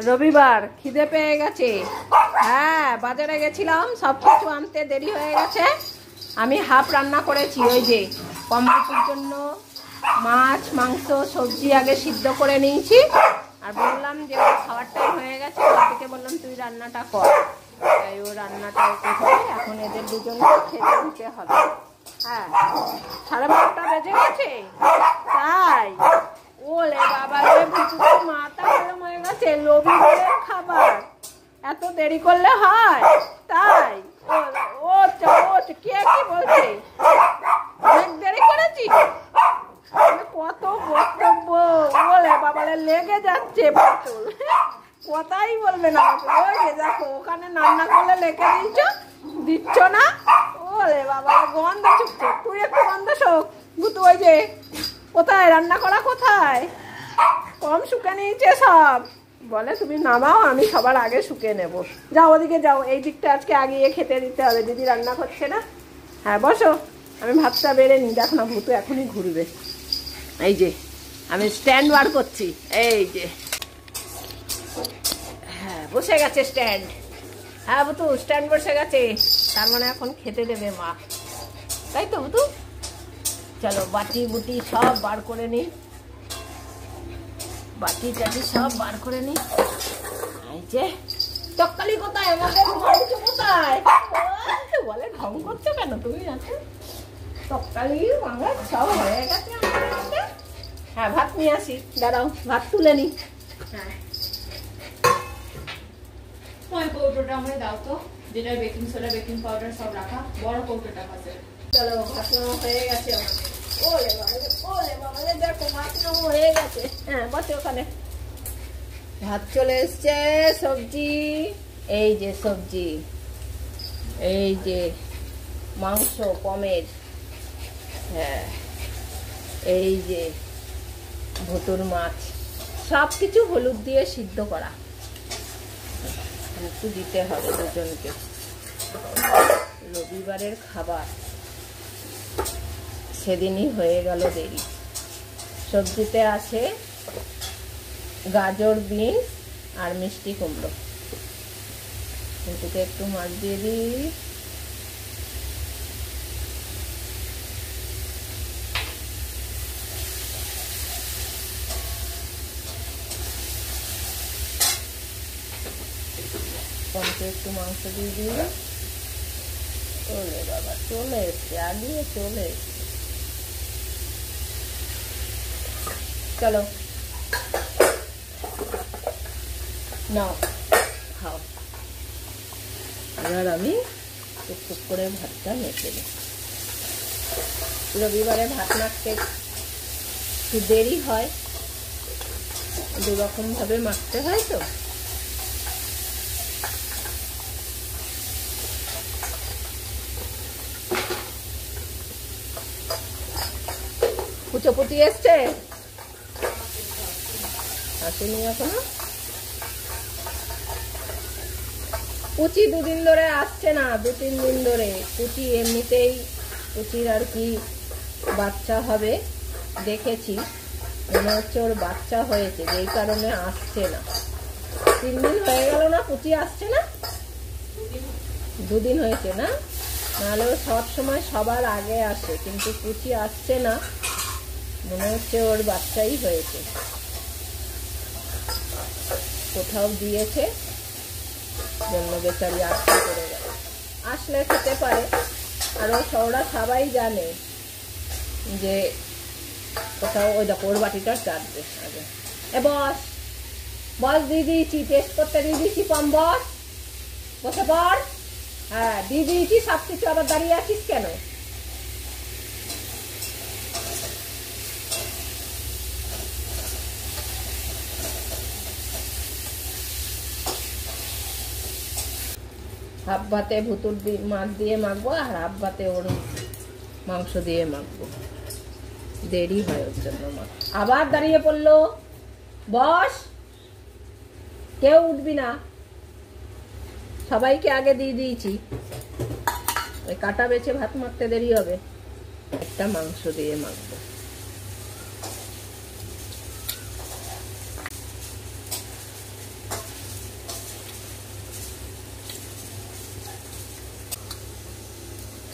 রবিবার খিদে পেয়ে গেছে। হ্যাঁ, বাজারে গেছিলাম, সব কিছু আনতে দেরি হয়ে গেছে। আমি হাফ রান্না করেছি, ওই যে কমপ্লিটের জন্য মাছ মাংস সবজি আগে সিদ্ধ করে নিয়েছি। আর বললাম যে ওর খাওয়ার টাইম হয়ে গেছে, ওদেরকে বললাম তুই রান্নাটা কর। তাই ও রান্নাটা করে এখন এদের দুজনকে খেতে দিতে হবে। হ্যাঁ, 12:30 বেজে গেছে। তাই ওলে বাবা রে, ভুতুর মাথা গরম হয়ে গেছে। রবিবারের খাবার এত দেরি করলে হয়? তাই ও কে কি বলছে? অনেক দেরি করেছি, কত বক্তব্য। বলে বাবারে লেগে যাচ্ছে পুতুল, কথাই বলবে না। ওই যে দেখো ওখানে রান্না করলে লেখে দিচ্ছ না। ওরে বাবা, গন্ধ ছুটছে। তুই একটু গন্ধ শোক ভুতু। ওই যে কোথায় রান্না করা, কোথায়? কম শুকে নিয়েছে সব। বলে তুমি নামাও, আমি সবার আগে শুকে নেব। যাও ওদিকে যাও, এই দিকটা আজকে আগিয়ে খেতে দিতে হবে। দিদি রান্না করছে না। হ্যাঁ বসো, আমি ভাতটা বেড়ে নিই। দেখো না ভুতু এখনই ঘুরবে। এই যে আমি স্ট্যান্ড বার করছি, এই যে। হ্যাঁ বসে গেছে স্ট্যান্ড। হ্যাঁ ভুতু স্ট্যান্ড বসে গেছে, তার মানে এখন খেতে দেবে মা, তাই তো ভুতু? চলো বাটি বুটি সব বার করে নি, বাটি টাটি সব বার করে নি। এই যে তক্কালি কোথায়, আমাদের মাংস কোথায়? বলে ঢং করছো কেন তুমি? আছে তক্কালি মাংস সব হয়ে গেছে আমার কাছে। হ্যাঁ ভাত নিয়ে আসি, দাঁড়াও ভাত তুলে নি। হ্যাঁ ওই কৌটোটা আমায় দাও তো, যেটা বেকিং সোডা বেকিং পাউডার সব রাখা, বড় কৌটোটা পাশে। চলো ভাত নামা হয়ে গেছে আমাদের। ওলে বাবা দেখো ভাত নামা হয়ে গেছে। হ্যাঁ বসে ওখানে। ভাত চলে এসছে, সবজি এই যে, সবজি এই যে, মাংস কমের, হ্যাঁ এই যে ভুতুর মাছ, সব কিছু হলুদ দিয়ে সিদ্ধ করা। একটু দিতে হবে দুজনকে, রবিবারের খাবার। সেদিনই হয়ে গেল দেরি। সবজিতে আছে গাজর, বিনস আর মিষ্টি কুমড়ো। এটাকে একটু মাছ দিয়ে দিই। একটু মাংস দিয়ে দিই। ওরে বাবা চলে এসছে, আগিয়ে চলে এসছে। চলো নাও খাও। এবার আমি টুকটুক করে ভাতটা মেখে দিই। রবিবারে ভাত মাখতে একটু দেরি হয়, দুরকম ভাবে মাখতে হয় তো। কুচোপুটি এসছে, আসেনি এখনো। কুচি দুদিন ধরে আসছে না, 2-3 দিন ধরে। কুচি এমনিতেই কুচির আর কি বাচ্চা হবে দেখেছি, মনে হচ্ছে ওর বাচ্চা হয়েছে, যেই কারণে আসছে না। 3 দিন হয়ে গেল না কুচি আসছে না, 2 দিন হয়েছে না। নাহলে ও সব সময় সবার আগে আসে, কিন্তু কুচি আসছে না, মনে হচ্ছে ওর বাচ্চাই হয়েছে। কোথাও দিয়েছে জন্য বেচারি আটকে পড়ে গেল। আসলে খেতে পারে। আর ওরা সবাই জানে যে কোথাও। ওই দেখো ওর বাটিটা চাটবে আগে। এ বস বস, দিয়ে দিয়েছি, টেস্ট করতে দিয়ে দিয়েছি। কম বস, বসে পড়। হ্যাঁ দিয়ে দিয়েছি সব কিছু, আবার দাঁড়িয়ে আছিস কেন? হাফ ভাতে ভুতুর মাছ দিয়ে মাখবো, আর হাফ ভাতে ওর মাংস দিয়ে মাখবো। দেরি হয় ওর জন্য। আবার দাঁড়িয়ে পড়লো। বস, কেউ উঠবি না, সবাইকে আগে দিয়ে দিয়েছি। ওই কাটা বেছে ভাত মাখতে দেরি হবে, একটা মাংস দিয়ে মাখবো।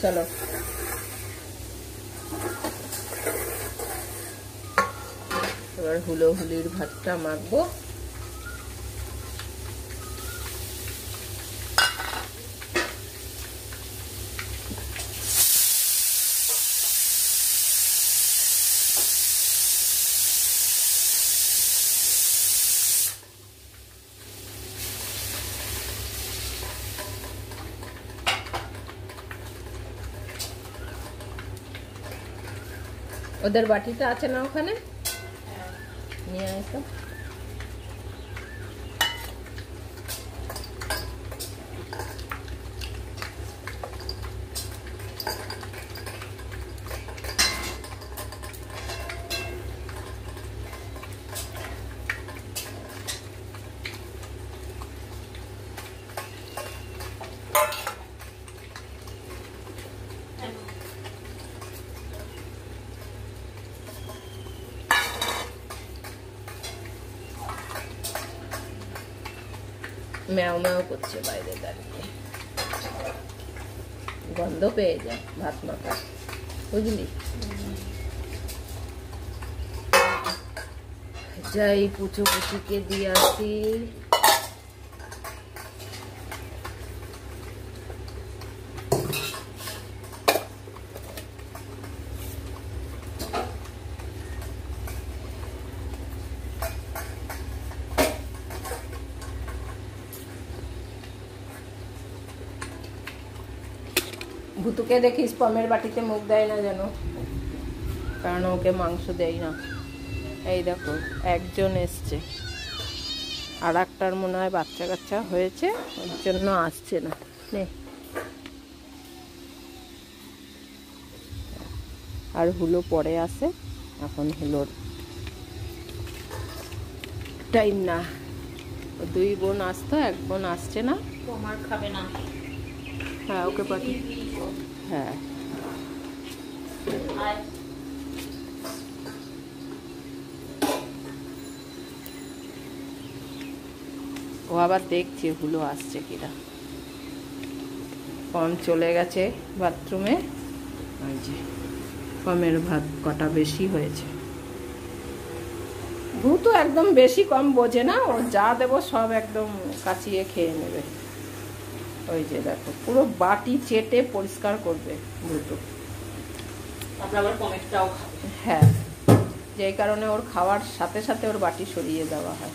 চলো এবার হুলির ভাতটা মাখবো। ওদের বাটিটা আছে না ওখানে, নিয়ে আয় তো। ম্যাও ম্যাও করছে বাইরে দাঁড়িয়ে, গন্ধ পেয়ে যায় ভাত মাখা, বুঝলি? যাই পুচো পুচিকে দিয়ে আসি। ভুতুকে দেখিস পমের বাটিতে মুখ দেয় না যেন, কারণ ওকে মাংস দেয় না। এই দেখো একজন এসছে, আর একটার মনে হয় বাচ্চা কাচ্চা হয়েছে, ওর জন্য আসছে না। নে, আর হুলো পরে আসে, এখন হুলোর টাইম না। দুই বোন আসতো, এক বোন আসছে না। তোমার খাবে না? হ্যাঁ ওকে পাঠিয়ে, হ্যাঁ ও আবার দেখছে হুলো আসছে কিনা। পম চলে গেছে বাথরুমে। ওই যে পমের ভাত কটা বেশি হয়েছে। ভূত একদম বেশি কম বোঝে না, ও যা দেবো সব একদম কাচিয়ে খেয়ে নেবে। ওই যে দেখো পুরো বাটি চেটে পরিষ্কার করবে ভূত। হ্যাঁ, যেই কারণে ওর খাওয়ার সাথে সাথে ওর বাটি সরিয়ে দেওয়া হয়।